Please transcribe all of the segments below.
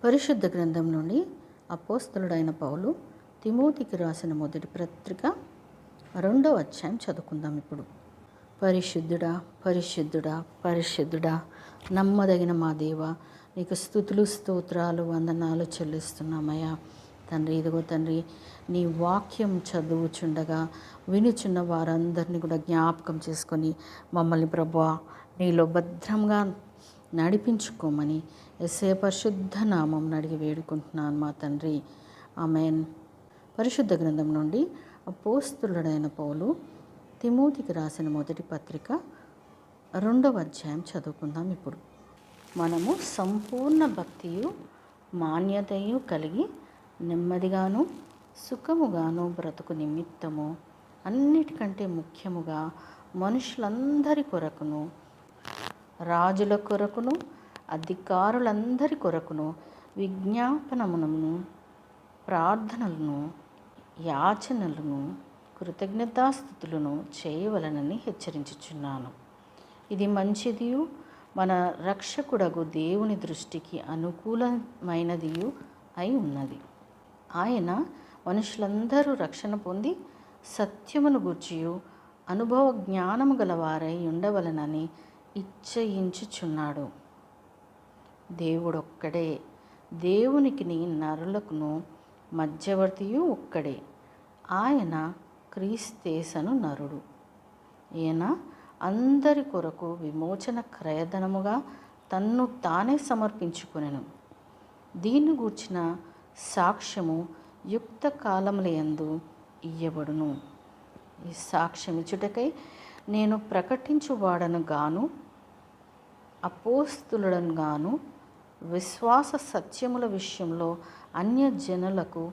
పరిశుద్ధ గ్రంథం నుండి అపోస్తలుడైన పౌలు తిమోతికి రాసిన మొదటి పత్రిక 2వ అధ్యాయం చదువుకుందాం. ఇప్పుడు పరిశుద్ధుడా పరిశుద్ధుడా పరిశుద్ధుడా నమ్మదగిన మా దేవ, నీకు స్తుతులు స్తోత్రాలు వందనాలు చెల్లిస్తున్నామయ్యా. తండ్రి, ఇదిగో తండ్రి, నీ వాక్యం చదువుచుండగా వినుచున్న వారందరినీ కూడా జ్ఞాపకం చేసుకొని మమ్మల్ని ప్రభువా నీలో భద్రంగా నడిపించుకోమని యేసయ్య పరిశుద్ధ నామం అడిగి వేడుకుంటున్నాను మా తండ్రి, ఆమేన్. పరిశుద్ధ గ్రంథం నుండి అపోస్తలుడైన పౌలు తిమోతికి రాసిన మొదటి పత్రిక 2వ అధ్యాయం చదువుకుందాం. ఇప్పుడు మనము సంపూర్ణ భక్తియు మాన్యతయు కలిగి నెమ్మదిగాను సుఖముగాను బ్రతుకు నిమిత్తము అన్నిటికంటే ముఖ్యముగా మనుషులందరి కొరకును, రాజుల కొరకును, అధికారులందరి కొరకును విజ్ఞాపనములను, ప్రార్థనలను, యాచనలను, కృతజ్ఞతాస్తుతులను చేయవలనని హెచ్చరించుచున్నాను. ఇది మంచిదియు మన రక్షకుడగు దేవుని దృష్టికి అనుకూలమైనదియు అయి ఉన్నది. ఆయన మనుషులందరూ రక్షణ పొంది సత్యమును గూర్చియు అనుభవ జ్ఞానము గలవారై ఉండవలనని ఇచ్చయించుచున్నాడు. దేవుడొక్కడే, దేవునికిని నరులకును మధ్యవర్తియు ఒక్కడే, ఆయన క్రీస్తేసను నరుడు. ఈయన అందరి కొరకు విమోచన క్రయధనముగా తన్ను తానే సమర్పించుకొనెను. దీన్ని గూర్చిన సాక్ష్యము యుక్త కాలములయందు ఇయ్యబడును. ఈ సాక్ష్యమిచ్చుటకై నేను ప్రకటించువాడను గాను, అపోస్తలుడను గాను, విశ్వాస సత్యముల విషయంలో అన్యజనులకు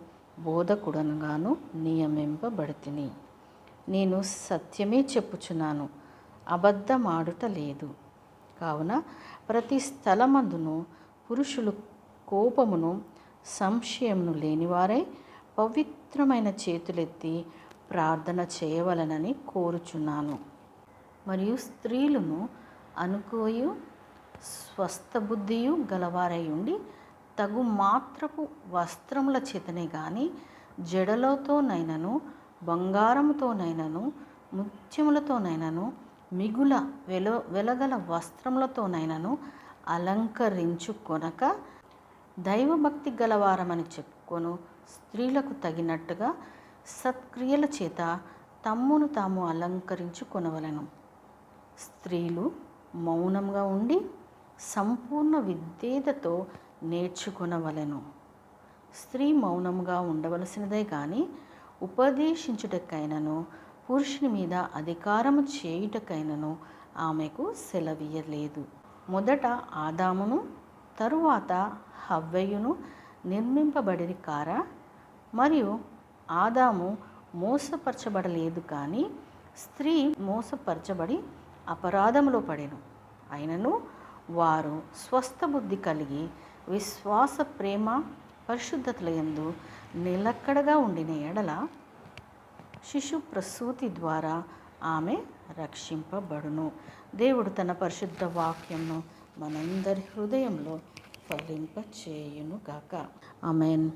బోధకుడను గాను నియమింపబడితిని. నేను సత్యమే చెప్పుచున్నాను, అబద్ధమాడుట లేదు. కావున ప్రతి స్థలమందును పురుషులు కోపమును సంశయమును లేనివారై పవిత్రమైన చేతులెత్తి ప్రార్థన చేయవలనని కోరుచున్నాను. మరియు స్త్రీలను అనుకోయు స్వస్థబుద్ధియు గలవారై ఉండి తగు మాత్రపు వస్త్రముల చేతనే గాని జడలతోనైనను, బంగారముతోనైనను, ముత్యములతోనైనను, మిగుల వెలగల వస్త్రములతోనైనను అలంకరించుకొనక దైవభక్తి గలవారమని చెప్పుకొను స్త్రీలకు తగినట్టుగా సత్క్రియల చేత తమ్మును తాము అలంకరించుకొనవలెను. స్త్రీలు మౌనంగా ఉండి సంపూర్ణ విధేయతతో నేర్చుకొనవలెను. స్త్రీ మౌనంగా ఉండవలసినదే కానీ ఉపదేశించుటకైనను, పురుషుని మీద అధికారము చేయుటకైనను ఆమెకు సెలవీయలేదు. మొదట ఆదామును, తరువాత హవ్వయును నిర్మింపబడిరి కారా? మరియు ఆదాము మోసపరచబడలేదు, కానీ స్త్రీ మోసపరచబడి అపరాధములో పడెను. అయినను వారు స్వస్థ బుద్ధి కలిగి విశ్వాస, ప్రేమ, పరిశుద్ధతల యందు నిలకడగా ఉండిన ఎడల శిశు ప్రసూతి ద్వారా ఆమె రక్షింపబడును. దేవుడు తన పరిశుద్ధ వాక్యంను మనందరి హృదయంలో ఫలింపచేయును గాక. ఆమేన్.